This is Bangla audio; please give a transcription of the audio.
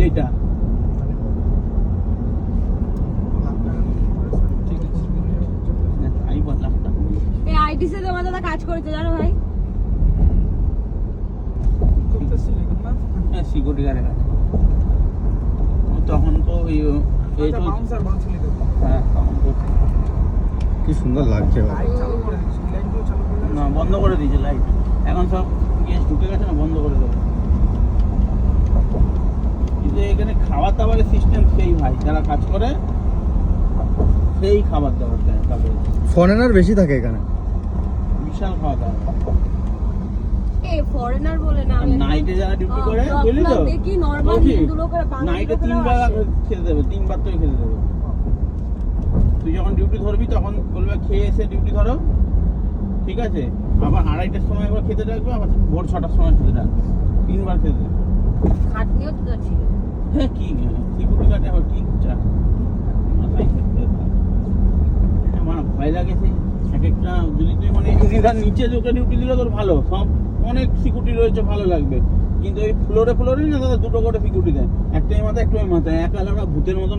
এইটা এই বললাম এই আইটিসি তে আমার দাদা কাজ করেছে জানো ভাই। হ্যাঁ সিকিউরিটি গার্ডের কাছে তখন তো ওই হ্যাঁ তখন তো কি সুন্দর লাগছে না বন্ধ করে দিয়েছে লাইট, এখন সব গ্যাস ঢুকে গেছে না, বন্ধ করে দেবে। কিন্তু এখানে খাবার দাবারের সিস্টেম সেই ভাই যারা কাজ করে সেই খাবার দাবার দেয় তাদের, ফরেনার বেশি থাকে এখানে। বিশাল খাওয়া দাওয়া। এই ফরেনার বলে না আমি নাইটে যারা ডিউটি করে বুঝলি তো, দেখি নরমাল হিন্দু লোকেরা বাঙালি নাইটে লোকেরা 3 বার খেতে দেবে, 3 বার তোকে খেতে দেবে। তুই যখন ডিউটি ধরবি তখন বলবে খেয়ে এসে ডিউটি ধরো, ঠিক আছে, আবার 2:30টার সময় একবার খেতে ডাকবে, আবার ভোর 6টার সময় খেতে ডাকবে, 3 বার খেতে দেবে। খাটনিও তো ছিল। হ্যাঁ কি সিকিউরিটি গার্ডে আবার কি চা মাথায় খেতে আমার ভয় লাগে। সেই এক একটা যদি তুই মানে ইউনিভার নিচে যোকে ডিউটি দিলে তোর ভালো, সব অনেক সিকিউরিটি রয়েছে ভালো লাগবে, কিন্তু ওই ফ্লোরে না দাদা 2টো করে সিকিউরিটি দেয়, একটাই মাথায় একটাই মাথায়, এক আলাদা ভূতের মতন